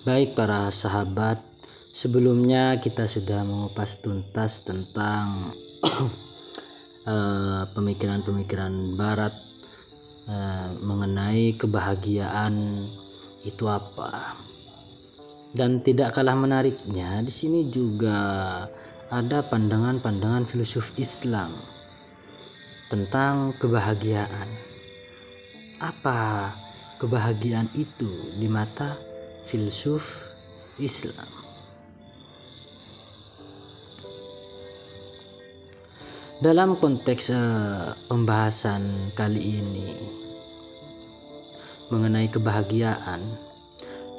Baik para sahabat, sebelumnya kita sudah mengupas tuntas tentang pemikiran-pemikiran barat mengenai kebahagiaan itu apa. Dan tidak kalah menariknya, di sini juga ada pandangan-pandangan filsuf Islam tentang kebahagiaan. Apa kebahagiaan itu di mata filsuf Islam? Dalam konteks pembahasan kali ini mengenai kebahagiaan,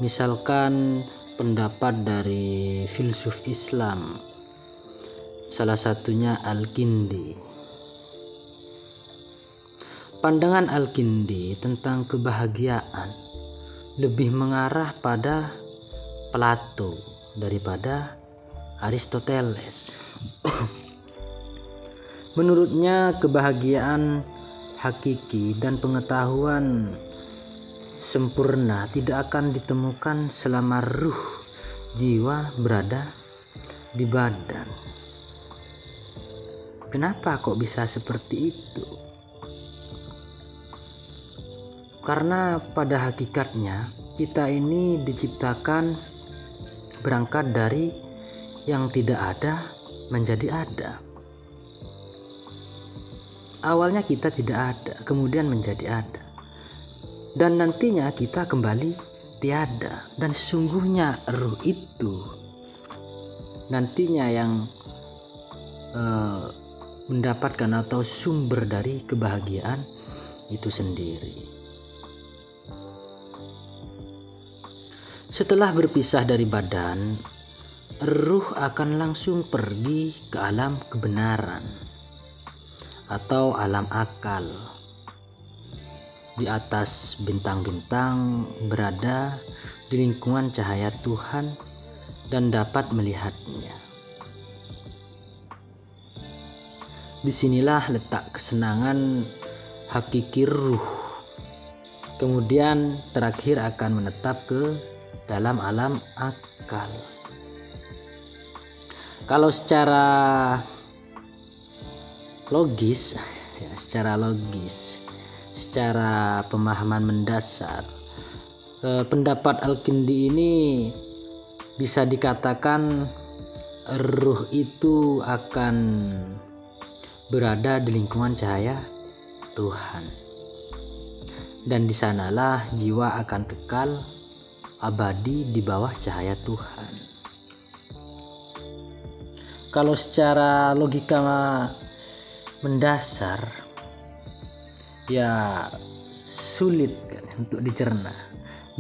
misalkan pendapat dari filsuf Islam, salah satunya Al-Kindi. Pandangan Al-Kindi tentang kebahagiaan lebih mengarah pada Plato daripada Aristoteles. Menurutnya kebahagiaan hakiki dan pengetahuan sempurna tidak akan ditemukan selama ruh jiwa berada di badan. Kenapa kok bisa seperti itu? Karena pada hakikatnya kita ini diciptakan berangkat dari yang tidak ada menjadi ada. Awalnya kita tidak ada, kemudian menjadi ada. Dan nantinya kita kembali tiada. Dan sesungguhnya ruh itu nantinya yang mendapatkan atau sumber dari kebahagiaan itu sendiri. Setelah berpisah dari badan, ruh akan langsung pergi ke alam kebenaran atau alam akal. Di atas bintang-bintang berada di lingkungan cahaya Tuhan dan dapat melihatnya. Disinilah letak kesenangan hakiki ruh. Kemudian terakhir akan menetap ke dalam alam akal. Kalau secara logis, secara pemahaman mendasar, pendapat Al-Kindi ini bisa dikatakan ruh itu akan berada di lingkungan cahaya Tuhan, dan di sanalah jiwa akan kekal abadi di bawah cahaya Tuhan. Kalau secara logika mendasar, ya sulit kan untuk dicerna.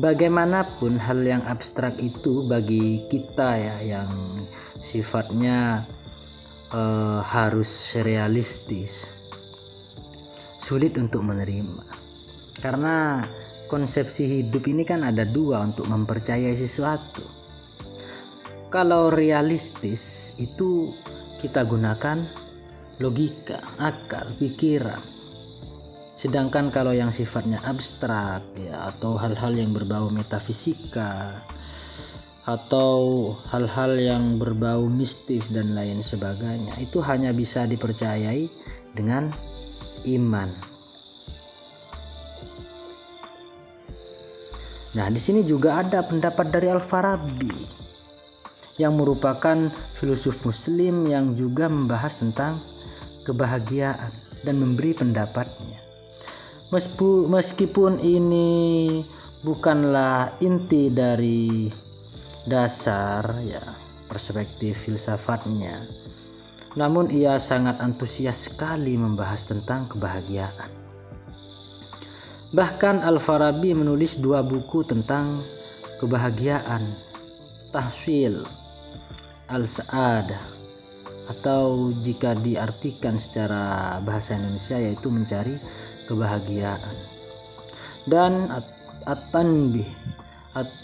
Bagaimanapun hal yang abstrak itu bagi kita ya yang sifatnya harus realistis, sulit untuk menerima. Karena konsepsi hidup ini kan ada dua untuk mempercayai sesuatu. Kalau realistis itu kita gunakan logika, akal, pikiran. Sedangkan kalau yang sifatnya abstrak ya, atau hal-hal yang berbau metafisika atau hal-hal yang berbau mistis dan lain sebagainya, itu hanya bisa dipercayai dengan iman. Nah, di sini juga ada pendapat dari Al-Farabi yang merupakan filsuf muslim yang juga membahas tentang kebahagiaan dan memberi pendapatnya. Meskipun ini bukanlah inti dari dasar ya perspektif filsafatnya, namun ia sangat antusias sekali membahas tentang kebahagiaan. Bahkan Al-Farabi menulis 2 buku tentang kebahagiaan, Tahsil Al-Sa'adah, atau jika diartikan secara bahasa Indonesia yaitu mencari kebahagiaan, dan At-Tanbih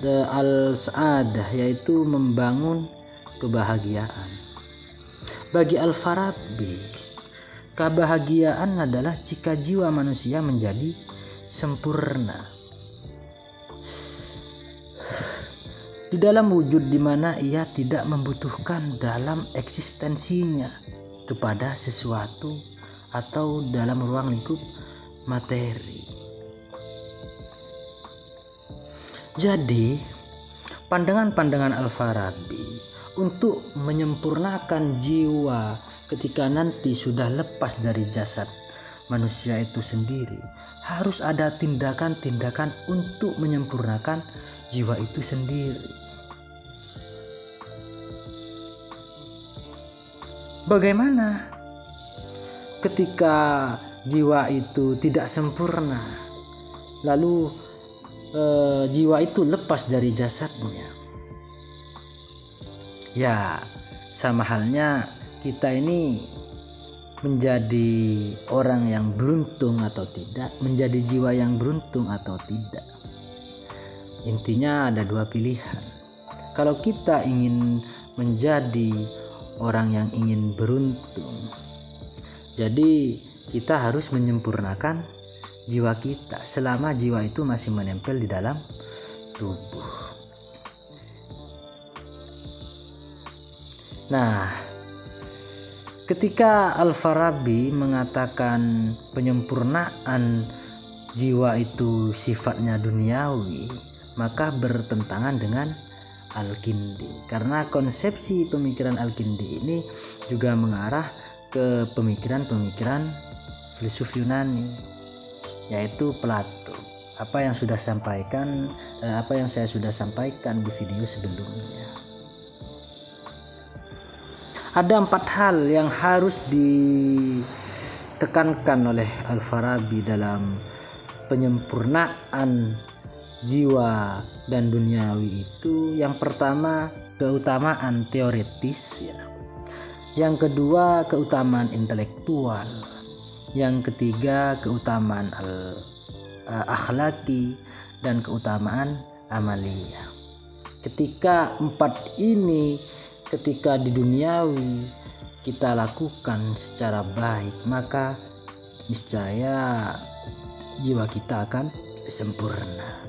Al-Sa'adah yaitu membangun kebahagiaan. Bagi Al-Farabi, kebahagiaan adalah jika jiwa manusia menjadi sempurna. di dalam wujud di mana ia tidak membutuhkan dalam eksistensinya kepada sesuatu atau dalam ruang lingkup materi. Jadi, pandangan-pandangan Al-Farabi untuk menyempurnakan jiwa ketika nanti sudah lepas dari jasad manusia itu sendiri, harus ada tindakan-tindakan untuk menyempurnakan jiwa itu sendiri. Bagaimana ketika jiwa itu tidak sempurna, lalu jiwa itu lepas dari jasadnya? Ya, sama halnya kita ini menjadi orang yang beruntung atau tidak, menjadi jiwa yang beruntung atau tidak. Intinya ada dua pilihan. Kalau kita ingin menjadi orang yang ingin beruntung, jadi kita harus menyempurnakan jiwa kita selama jiwa itu masih menempel di dalam tubuh. Nah, ketika Al-Farabi mengatakan penyempurnaan jiwa itu sifatnya duniawi, maka bertentangan dengan Al-Kindi. Karena konsepsi pemikiran Al-Kindi ini juga mengarah ke pemikiran-pemikiran filsuf Yunani, yaitu Plato. Apa yang saya sudah sampaikan di video sebelumnya. Ada 4 hal yang harus ditekankan oleh Al-Farabi dalam penyempurnaan jiwa dan duniawi itu. Yang pertama, keutamaan teoretis, ya. Yang kedua, keutamaan intelektual. Yang ketiga, keutamaan akhlaki, dan keutamaan amaliyah. Ketika 4 ini, ketika di duniawi kita lakukan secara baik, maka niscaya jiwa kita akan sempurna.